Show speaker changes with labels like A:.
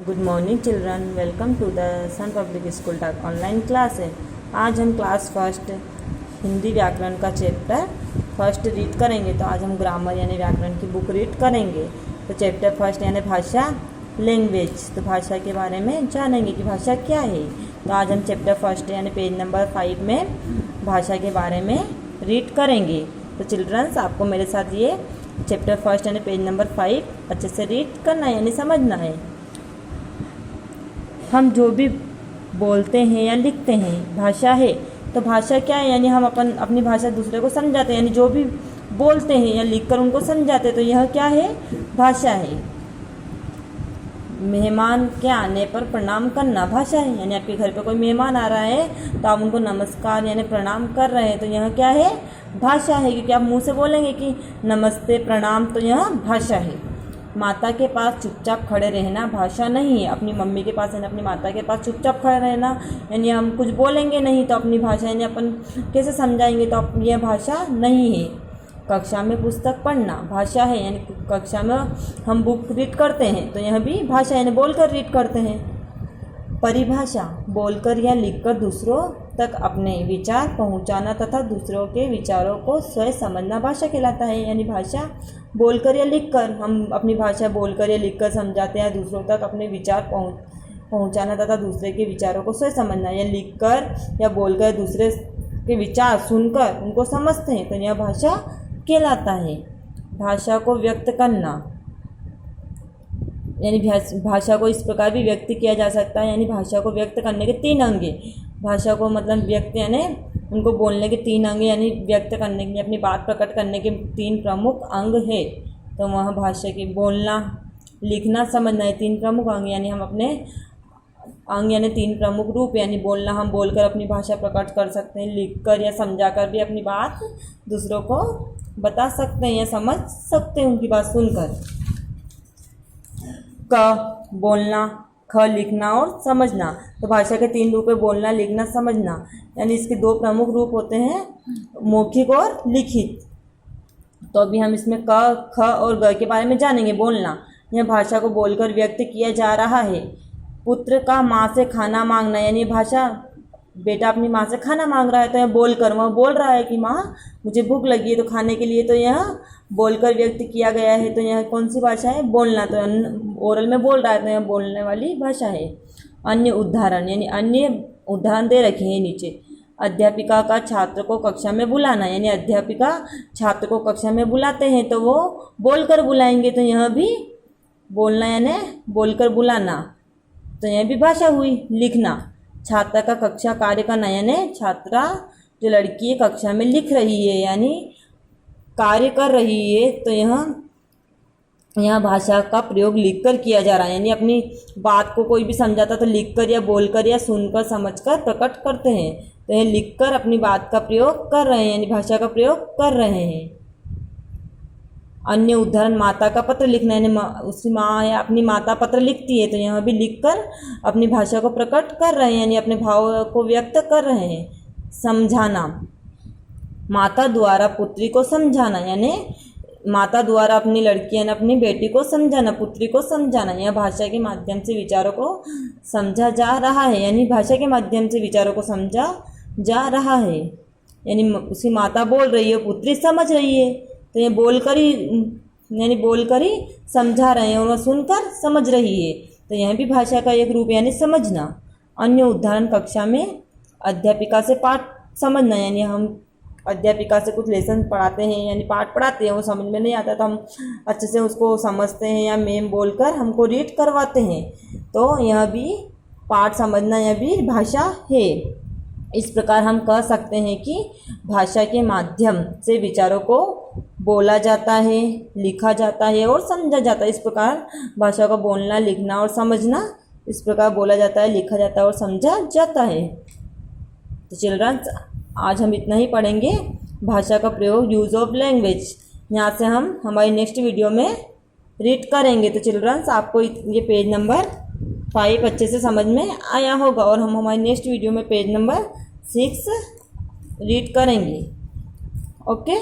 A: Good morning children, welcome to the sun public school talk online class है। आज हम class first Hindi व्याकरण का चैप्टर फर्स्ट रीड करेंगे। तो आज हम ग्रामर यानी व्याकरण की बुक रीड करेंगे। तो चैप्टर फर्स्ट यानी भाषा, लैंग्वेज। तो भाषा के बारे में जानेंगे कि भाषा क्या है। तो आज हम चैप्टर फर्स्ट यानी पेज नंबर 5 में भाषा के बारे में रीड करेंगे। तो चिल्ड्रंस, आपको मेरे साथ ये चैप्टर फर्स्ट यानी पेज नंबर 5 अच्छे से रीड करना है यानी समझना है। हम जो भी बोलते हैं या लिखते हैं भाषा है। तो भाषा क्या है, यानी हम अपनी भाषा दूसरे को समझाते हैं, यानी जो भी बोलते हैं या लिखकर उनको समझाते हैं। तो यह क्या है, भाषा है। मेहमान के आने पर प्रणाम करना भाषा है, यानी आपके घर पे कोई मेहमान आ रहा है तो आप उनको नमस्कार यानी प्रणाम कर रहे हैं। तो यह क्या है, भाषा है, क्योंकि आप मुंह से बोलेंगे कि नमस्ते प्रणाम, तो यह भाषा है। माता के पास चुपचाप खड़े रहना भाषा नहीं है। अपनी मम्मी के पास यानी अपनी माता के पास चुपचाप खड़े रहना, यानी हम कुछ बोलेंगे नहीं तो अपनी भाषा यानी अपन कैसे समझाएंगे, तो यह भाषा नहीं है। कक्षा में पुस्तक पढ़ना भाषा है, यानी कक्षा में हम बुक रीड करते हैं तो यह भी भाषा यानी बोलकर रीड करते हैं। परिभाषा, बोलकर या लिखकर दूसरों तक अपने विचार पहुंचाना तथा दूसरों के विचारों को स्वयं समझना भाषा कहलाता है। यानी भाषा बोलकर या लिखकर, हम अपनी भाषा बोलकर या लिखकर समझाते हैं, दूसरों तक अपने विचार पहुंचाना तथा दूसरे के विचारों को स्वयं समझना। या लिखकर या बोलकर दूसरे के विचार सुनकर उनको समझते हैं तो यह भाषा कहलाता है। भाषा को व्यक्त करना, यानी भाषा को इस प्रकार भी व्यक्त किया जा सकता है। यानी भाषा को व्यक्त करने के 3 अंग हैं। भाषा को मतलब व्यक्त यानी उनको बोलने के 3 अंग, यानी व्यक्त करने के, अपनी बात प्रकट करने के 3 प्रमुख अंग है। तो वह भाषा के बोलना, लिखना, समझना है 3 प्रमुख अंग। यानी हम अपने अंग यानी 3 प्रमुख रूप, यानी बोलना, हम बोलकर अपनी भाषा प्रकट कर सकते हैं, लिखकर या समझाकर भी अपनी बात दूसरों को बता सकते हैं या समझ सकते हैं उनकी बात सुनकर। क बोलना, ख लिखना और समझना। तो भाषा के 3 रूप है, बोलना, लिखना, समझना। यानी इसके 2 प्रमुख रूप होते हैं, मौखिक और लिखित। तो अभी हम इसमें क, ख और ग के बारे में जानेंगे। बोलना, यह भाषा को बोलकर व्यक्त किया जा रहा है। पुत्र का माँ से खाना मांगना, यानी भाषा, बेटा अपनी माँ से खाना मांग रहा है तो यह बोलकर वह बोल रहा है कि माँ मुझे भूख लगी है तो खाने के लिए, तो यह बोलकर व्यक्त किया गया है। तो यह कौन सी भाषा है, बोलना। तो ओरल में बोल रहा है तो यह बोलने वाली भाषा है। अन्य उदाहरण, यानी अन्य उदाहरण दे रखे हैं नीचे। अध्यापिका का छात्र को कक्षा में बुलाना, यानी अध्यापिका छात्र को कक्षा में बुलाते हैं तो वो बोलकर बुलाएंगे, तो यह भी बोलना यानी बोलकर बुलाना, तो यह भी भाषा हुई। लिखना, छात्रा का कक्षा कार्य करना, यानी छात्रा जो लड़की है कक्षा में लिख रही है यानी कार्य कर रही है, तो यह भाषा का प्रयोग लिखकर किया जा रहा है। यानी अपनी बात को कोई भी समझाता तो लिखकर या बोलकर या सुनकर समझकर प्रकट करते हैं, तो यह लिखकर अपनी बात का प्रयोग कर रहे हैं, यानी भाषा का प्रयोग कर रहे हैं। अन्य उदाहरण, माता का पत्र लिखना, यानी उसकी माँ या अपनी माता पत्र लिखती है तो यहाँ भी लिखकर अपनी भाषा को प्रकट कर रहे हैं, यानी अपने भाव को व्यक्त कर रहे हैं। समझाना, माता द्वारा पुत्री को समझाना, यानी माता द्वारा अपनी लड़की यानी अपनी बेटी को समझाना, पुत्री को समझाना। यह भाषा के माध्यम से विचारों को समझा जा रहा है, यानी भाषा के माध्यम से विचारों को समझा जा रहा है। यानी उसकी माता बोल रही है, पुत्री समझ रही है, तो ये बोलकर ही समझा रहे हैं और वह सुनकर समझ रही है, तो यह भी भाषा का एक रूप यानी समझना। अन्य उदाहरण, कक्षा में अध्यापिका से पाठ समझना, यानी हम अध्यापिका से कुछ लेसन पढ़ाते हैं यानी पाठ पढ़ाते हैं, वो समझ में नहीं आता तो हम अच्छे से उसको समझते हैं या मैम बोलकर हमको रीड करवाते हैं, तो यह भी पाठ समझना, यह भी भाषा है। इस प्रकार हम कह सकते हैं कि भाषा के माध्यम से विचारों को बोला जाता है, लिखा जाता है और समझा जाता है। इस प्रकार भाषा को बोलना, लिखना और समझना, इस प्रकार बोला जाता है, लिखा जाता है और समझा जाता है। तो चिल्ड्रंस, आज हम इतना ही पढ़ेंगे, भाषा का प्रयोग, यूज़ ऑफ लैंग्वेज। यहाँ से हम हमारी नेक्स्ट वीडियो में रीड करेंगे। तो चिल्ड्रंस, आपको ये पेज नंबर 5 अच्छे से समझ में आया होगा और हम हमारी नेक्स्ट वीडियो में पेज नंबर 6 रीड करेंगे। ओके।